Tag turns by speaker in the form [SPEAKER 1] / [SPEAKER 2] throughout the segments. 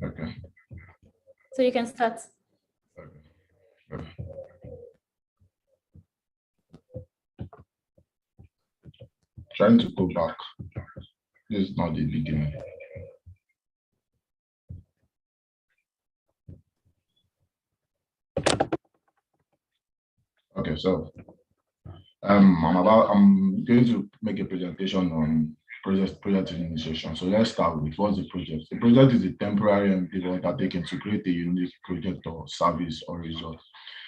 [SPEAKER 1] Okay.
[SPEAKER 2] So you can start.
[SPEAKER 1] Okay. Trying to go back. This is not the beginning. Okay, so I'm going to make a presentation on project initiation. So let's start with what's the project. The project is a temporary endeavor undertaken to create a unique project or service or result.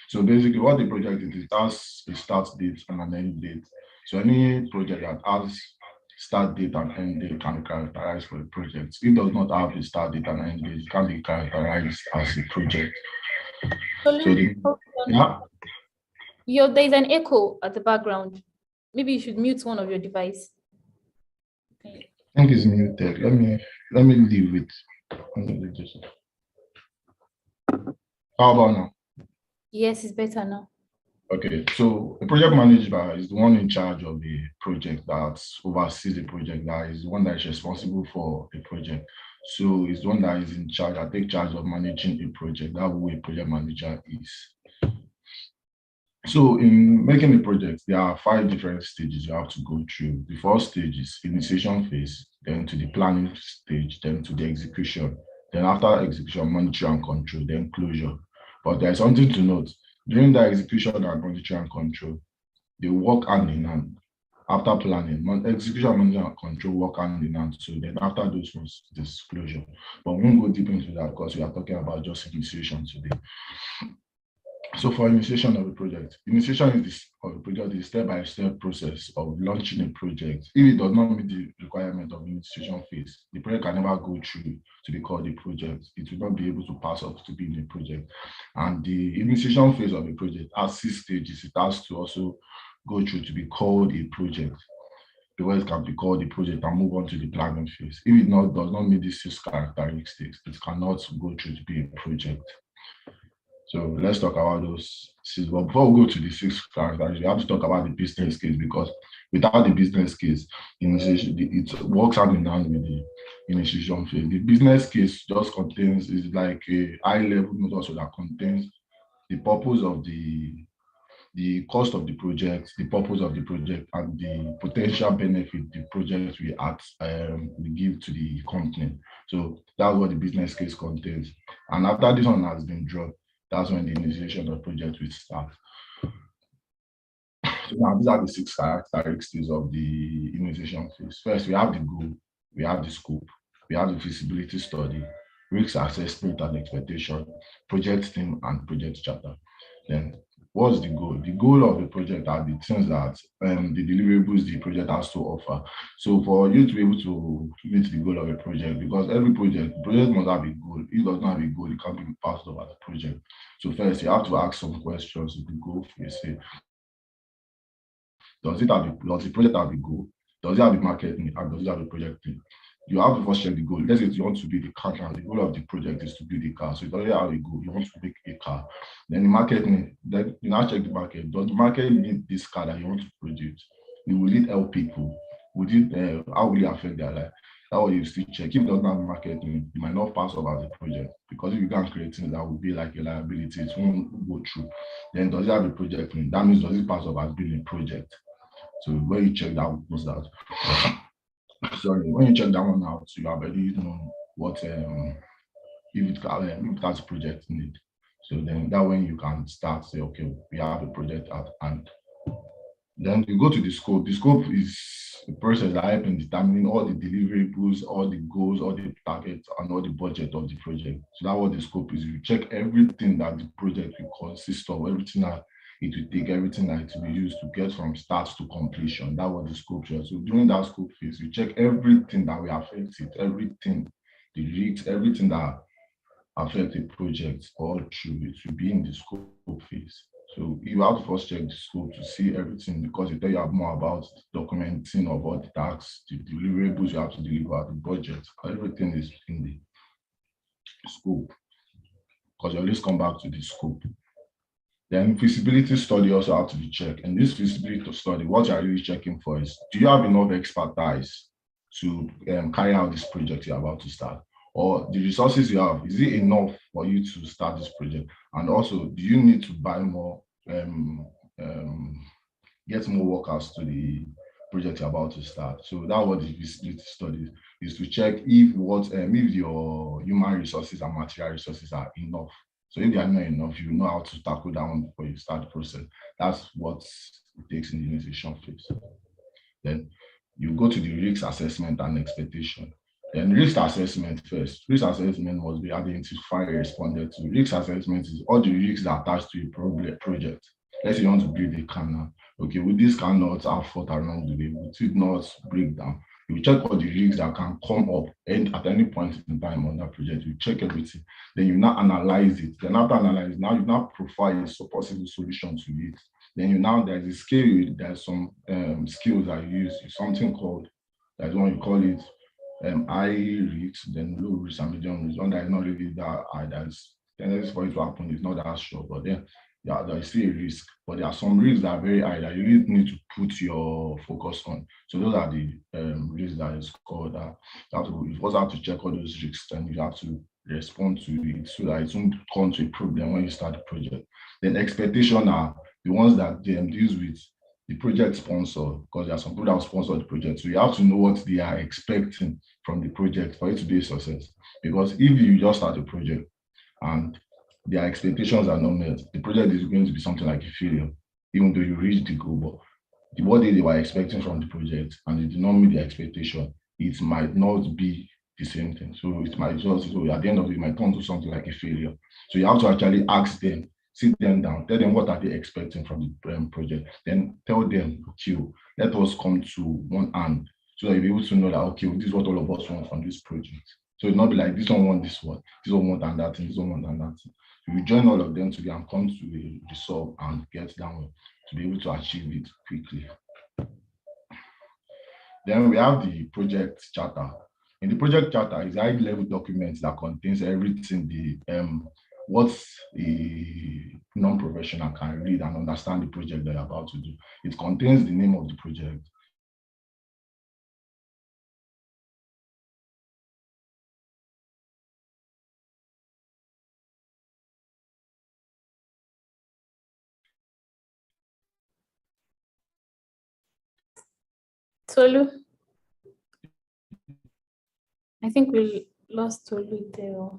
[SPEAKER 1] So basically what the project is, it has a start date and an end date. So any project that has start date and end date can be characterized for a project. If it does not have a start date and end date, it can be characterized as a project.
[SPEAKER 2] There's an echo at the background. Maybe you should mute one of your devices.
[SPEAKER 1] Okay. I think it's muted. Let me leave it. How about now?
[SPEAKER 2] Yes, it's better now.
[SPEAKER 1] Okay, so the project manager is the one in charge of the project that oversees the project, that is the one that is responsible for the project. So it's the one that is in charge, that takes charge of managing a project. That's who a project manager is. So in making the project, there are 5 different stages you have to go through. The first stage is initiation phase, then to the planning stage, then to the execution. Then after execution, monitoring and control, then closure. But there's something to note. During the execution and monitoring and control, they work hand in hand. After planning, execution, monitoring and control work hand in hand. So then after those ones, disclosure. But we won't go deep into that because we are talking about just initiation today. So for initiation of a project, initiation of a project is a step-by-step process of launching a project. If it does not meet the requirement of the initiation phase, the project can never go through to be called a project. It will not be able to pass up to being a project. And the initiation phase of a project has 6 stages. It has to also go through to be called a project. The words can be called a project and move on to the planning phase. If it does not meet these 6 characteristics, it cannot go through to be a project. So let's talk about those 6. But before we go to the 6 characteristics, we have to talk about the business case, because without the business case, it works hand in hand with the initiation phase. The business case just contains, is like a high-level note also that contains the purpose of the cost of the project, the purpose of the project, and the potential benefit the project will give to the company. So that's what the business case contains. And after this one has been drawn, that's when the initiation of the project will start. So now these are the 6 characteristics of the initiation phase. First, we have the goal, we have the scope, we have the feasibility study, risk assessment and expectation, project team, and project charter. Then what's the goal? The goal of the project are the things that the deliverables the project has to offer. So for you to be able to meet the goal of a project, because every project must have a goal. If it does not have a goal, it can't be passed over the project. So first, you have to ask some questions to the goal phase. Does the project have a goal? Does it have a market need? And does it have a project need? You have to first check the goal. Let's say you want to build a car, and the goal of the project is to build a car. So you already have a goal. You want to make a car. Then the market need. Then you now check the market. Does the market need this car that you want to produce? Will it help people? How will it affect their life? That's what you still check. If it doesn't have a market need, you might not pass over the project, because if you can't create things that will be like a liability, it won't go through. Then does it have a project need? That means does it pass over as being a project? So when you check that, what's that? Sorry, when you check that one out, you already know what if it has a project need. So then that when you can start say, okay, we have a project at hand. Then you go to the scope. The scope is the process that helps in determining all the deliverables, all the goals, all the targets, and all the budget of the project. So that's what the scope is. You check everything that the project will consist of, everything that it will take, everything that it will be used to get from start to completion. That was the scope here. So during that scope phase, you check everything that will affect it, everything, the risks, everything that affect the project all through it will be in the scope phase. So you have to first check the scope to see everything, because it tell you more about documenting of all the tasks, the deliverables you have to deliver, the budget, everything is in the scope, because you always come back to the scope. Then feasibility study also have to be checked. And this feasibility study, what you're really checking for is, do you have enough expertise to carry out this project you're about to start? or the resources you have, is it enough for you to start this project? And also, do you need to buy more, get more workers to the project you're about to start? So that was the feasibility studies, is to check if if your human resources and material resources are enough. So if they are not enough, you know how to tackle that one before you start the process. That's what it takes in the initiation phase. Then you go to the risk assessment and expectation. Then risk assessment first. Risk assessment must be identified and responded to. Risk assessment is all the risks that attach to a project. Let's say you want to build a canal. Okay, will this canal not have fault along the way? Will it not break down? You check all the risks that can come up and at any point in time on that project. You check everything. Then you now analyze it. Then after analyze, now you now profile a possible solution to it. Then there's a scale, there's some skills I use, something called, that's one you call it high risk, then low risk and medium risk. One that is not really that high, that's tendency for it to happen, it's not that sure, but then there is still a risk. But there are some risks that are very high that you really need to put your focus on. So those are the risks that is called that. You also have to check all those risks, and you have to respond to it so that it won't come to a problem when you start the project. Then expectation are the ones that deals with the project sponsor, because there are some people that will sponsor the project. So you have to know what they are expecting from the project for it to be a success. Because if you just start a project and their expectations are not met, the project is going to be something like a failure, even though you reach the goal. But what they were expecting from the project and it did not meet the expectation, it might not be the same thing. So it might just, so at the end of it, might turn to something like a failure. So you have to actually ask them, sit them down, tell them what are they expecting from the project, then tell them, okay, let us come to one hand so that you'll be able to know that, okay, this is what all of us want from this project. So it's not be like, this one want this one, this one want and that thing, this one want and that thing. So we join all of them together and come to a resolve and get down to be able to achieve it quickly. Then we have the project charter. In the project charter is a high-level document that contains everything what a non-professional can read and understand the project they're about to do. It contains the name of the project.
[SPEAKER 2] Tolu. I think we lost Tolu there.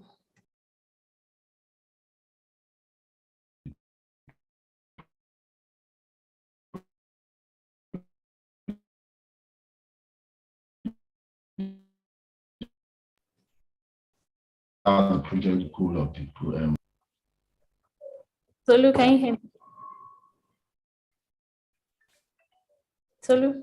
[SPEAKER 1] The project goal of the program.
[SPEAKER 2] Tolu, can you hear me? Tolu.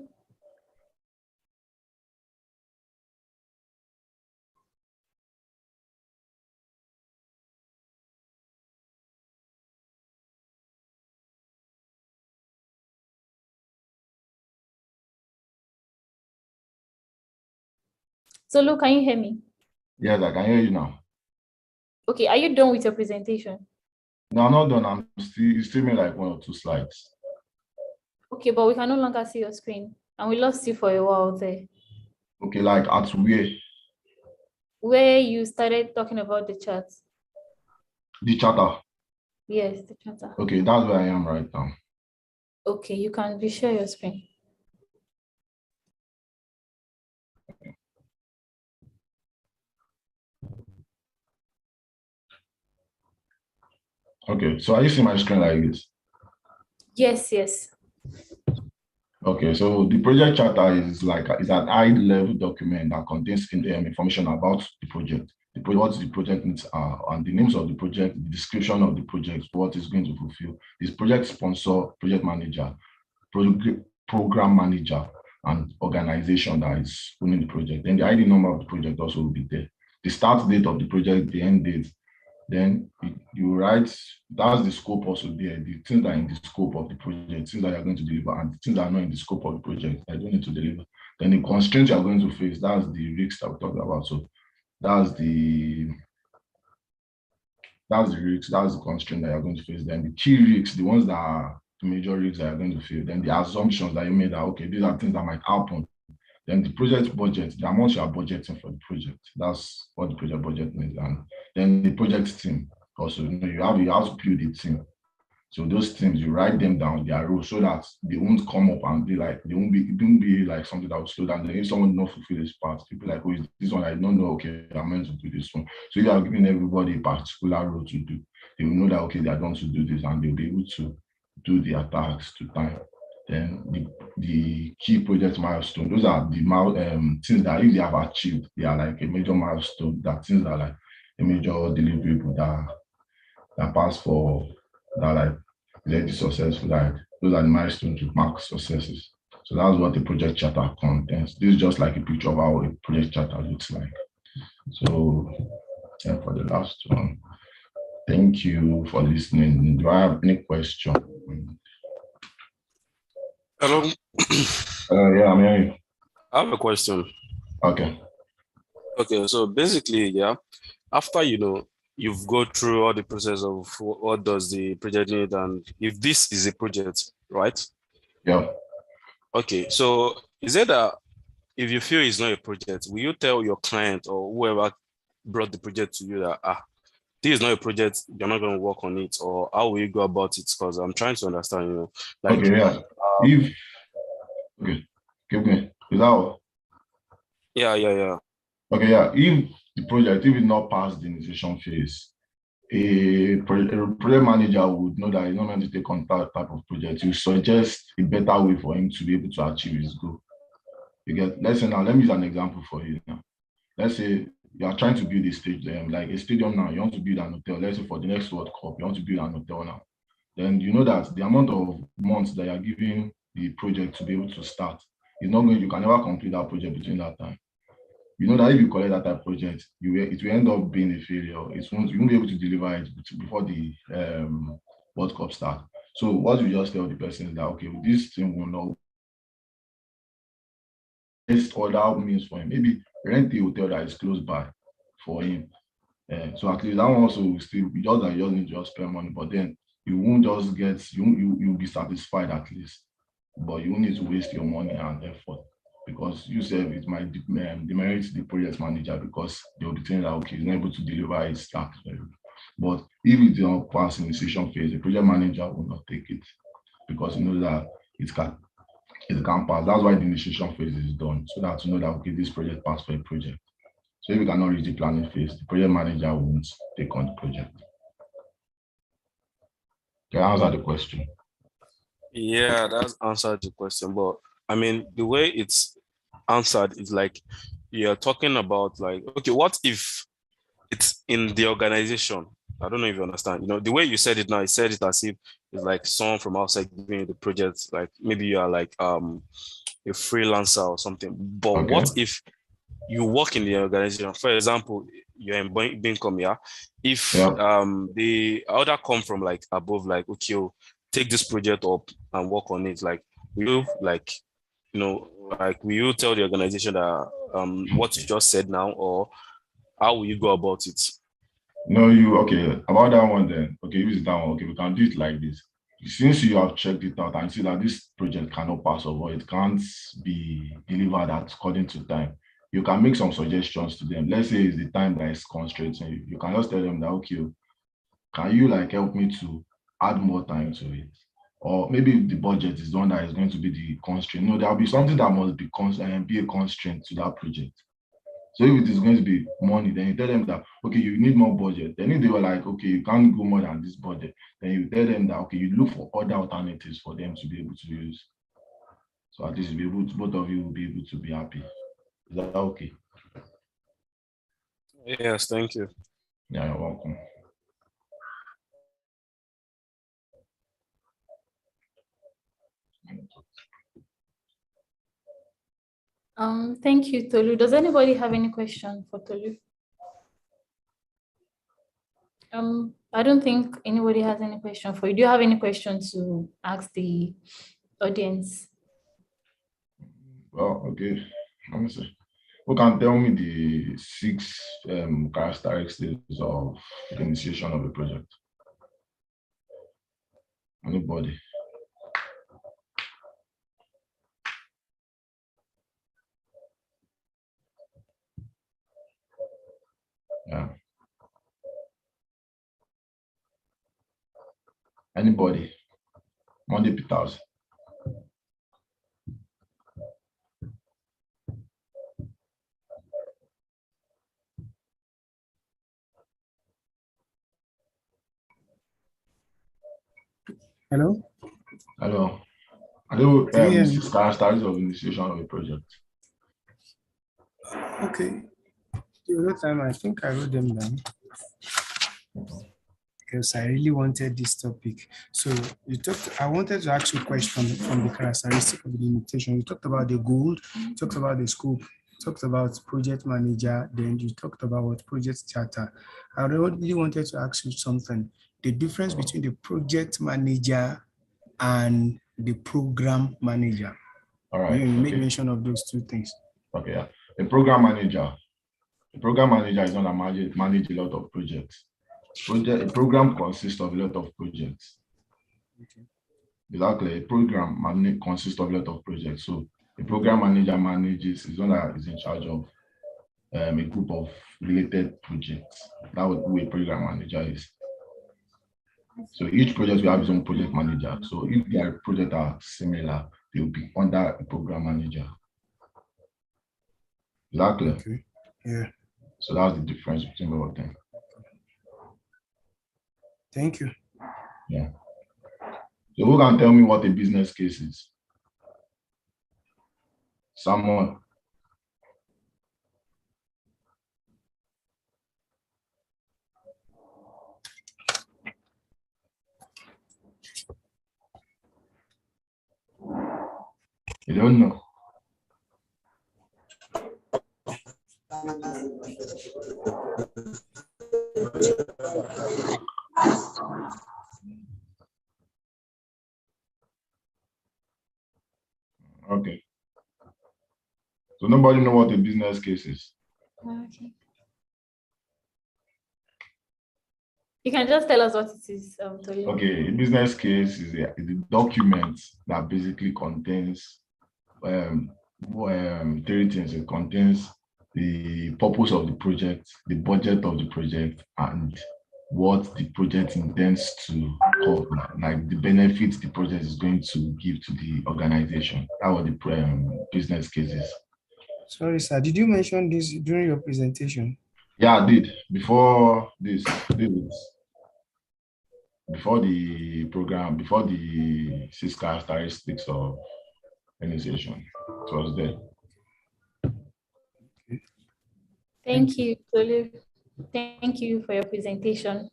[SPEAKER 2] Tolu, can you hear me?
[SPEAKER 1] Yes, I can hear you now.
[SPEAKER 2] Okay, are you done with your presentation?
[SPEAKER 1] No, I'm not done. You still made like 1 or 2 slides.
[SPEAKER 2] Okay, but we can no longer see your screen. And we lost you for a while there.
[SPEAKER 1] Okay, like at where?
[SPEAKER 2] Where you started talking about the chat.
[SPEAKER 1] The charter.
[SPEAKER 2] Yes, the charter.
[SPEAKER 1] Okay, that's where I am right now.
[SPEAKER 2] Okay, you can share your screen.
[SPEAKER 1] Okay, so are you seeing my screen like this?
[SPEAKER 2] Yes, yes.
[SPEAKER 1] Okay, so the project charter is an high-level document that contains information about the project, what the project needs are, and the names of the project, the description of the project, what is going to fulfill. This project sponsor, project manager, program manager, and organization that is owning the project. Then the ID number of the project also will be there. The start date of the project, the end date. Then you write, that's the scope also there, the things that are in the scope of the project, things that you're going to deliver, and things that are not in the scope of the project, I don't need to deliver. Then the constraints you're going to face, that's the risks that we talked about. So that's the risks, that's the constraint that you're going to face. Then the key risks, the ones that are the major risks that you're going to face. Then the assumptions that you made that, okay, these are things that might happen. Then the project budget, the amount you are budgeting for the project, that's what the project budget means. And then the project team also, you have to build a team. So those things, you write them down, their roles, so that they won't come up and be like, it won't be like something that will slow down. Then if someone not fulfill this part, people like, oh, is this one? I don't know. Okay, I'm meant to do this one. So if you are giving everybody a particular role to do, they will know that, okay, they are going to do this, and they'll be able to do their tasks to time. Then the key project milestone, those are the things that if they have achieved, they are like a major milestone, that things that are like a major deliverable that pass for, that like led to successful, like those are the milestones to mark successes. So that's what the project charter contains. This is just like a picture of how a project charter looks like. So yeah, for the last one, thank you for listening. Do I have any question?
[SPEAKER 3] Hello.
[SPEAKER 1] Yeah, I'm hearing you.
[SPEAKER 3] I have a question.
[SPEAKER 1] Okay.
[SPEAKER 3] Okay, so basically, yeah, after you've go through all the process of what does the project need, and if this is a project, right?
[SPEAKER 1] Yeah.
[SPEAKER 3] Okay, so is it that if you feel it's not a project, will you tell your client or whoever brought the project to you that this is not a project, you're not going to work on it, or how will you go about it? Because I'm trying to understand, like
[SPEAKER 1] okay, yeah. If okay, give me. Is that all?
[SPEAKER 3] Yeah.
[SPEAKER 1] Okay, yeah. If the project, if it's not past the initiation phase, a project manager would know that he's not meant to take on that type of project. You suggest a better way for him to be able to achieve his goal. You get, let's say now, let me use an example for you now. Let's say you are trying to build a stadium, like a stadium now, you want to build an hotel. Let's say for the next World Cup, you want to build an hotel now. Then you know that the amount of months that you are giving the project to be able to start is not going, you can never complete that project between that time. You know that if you collect that type of project, it will end up being a failure. You won't be able to deliver it before the World Cup start. So what you just tell the person is that, okay, this thing will not. Best other means for him. Maybe rent a hotel that is close by for him. So at least that one also will still be just that you just need to just spend money, but then you won't just get, you'll be satisfied at least. But you won't need to waste your money and effort, because you said it might demerit the project manager, because they'll be thinking that, okay, he's not able to deliver his task. But if it's not passing the initiation phase, the project manager will not take it, because you know that it can pass. That's why the initiation phase is done, so that you know that, okay, this project passed for a project. So if you cannot reach the planning phase, the project manager won't take on the project. Can I answer the question?
[SPEAKER 3] Yeah, that's answered the question. But I mean, the way it's answered is like you're talking about, like, okay, what if it's in the organization? I don't know if you understand. The way you said it now, you said it as if it's like someone from outside giving you the project, like maybe you are like a freelancer or something. But
[SPEAKER 1] Okay.
[SPEAKER 3] what if you work in the organization? For example, you're in Bincom, yeah. If the order come from like above, like, okay, take this project up and work on it, like, will you like, like, will you tell the organization that what you just said now, or how will you go about it?
[SPEAKER 1] No, okay, about that one then. Okay, use that one. Okay, we can do it like this. Since you have checked it out and see that this project cannot pass over, it can't be delivered according to time, you can make some suggestions to them. Let's say it's the time that is constrained. You can just tell them that, okay, can you like help me to add more time to it? Or maybe the budget is the one that is going to be the constraint. No, there'll be something that must be a constraint to that project. So if it is going to be money, then you tell them that, okay, you need more budget. Then if they were like, okay, you can't go more than this budget, then you tell them that, okay, you look for other alternatives for them to be able to use. So at least both of you will be able to be happy. Is that okay?
[SPEAKER 3] Yes, thank you.
[SPEAKER 1] Yeah, you're welcome.
[SPEAKER 2] Thank you, Tolu. Does anybody have any question for Tolu? I don't think anybody has any question for you. Do you have any questions to ask the audience?
[SPEAKER 1] Well, okay. Let me see. Who can tell me the 6 characteristics of the initiation of a project? Anybody? Yeah. Anybody? Monday Peters.
[SPEAKER 4] Hello?
[SPEAKER 1] Hello. Hello.
[SPEAKER 4] Can you hear me?
[SPEAKER 1] Characteristics of initiation of a project.
[SPEAKER 4] Okay. The other time, I think I wrote them down because I really wanted this topic. So I wanted to ask you a question from the characteristic of the limitation. You talked about the goal, you talked about the scope, you talked about project manager, then you talked about what project charter. I really wanted to ask you something. The difference between the project manager and the program manager.
[SPEAKER 1] All right.
[SPEAKER 4] You make mention of those two things.
[SPEAKER 1] Okay. Yeah. A program manager. A program manager is not a manage a lot of projects. A program consists of a lot of projects.
[SPEAKER 4] Okay.
[SPEAKER 1] Exactly. A program consists of a lot of projects. So a program manager manages is one that is in charge of a group of related projects. That's who a program manager is. So each project will have its own project manager. So if their projects are similar, they will be under a program manager. Exactly.
[SPEAKER 4] Okay. Yeah.
[SPEAKER 1] So that's the difference between both of them.
[SPEAKER 4] Thank you.
[SPEAKER 1] Yeah. So who can tell me what a business case is? Someone. You don't know. Okay. So nobody know what a business case is.
[SPEAKER 2] Okay. You can just tell us what it is, Tolulope.
[SPEAKER 1] Okay, a business case is a document that basically contains three things. It contains the purpose of the project, the budget of the project, and what the project intends to cover, like the benefits the project is going to give to the organization. That's what the business case is.
[SPEAKER 4] Sorry, sir. Did you mention this during your presentation?
[SPEAKER 1] Yeah, I did. Before this, before the program, before the 6 characteristics of organization, it was there.
[SPEAKER 2] Thank you, Tolulope. Thank you for your presentation.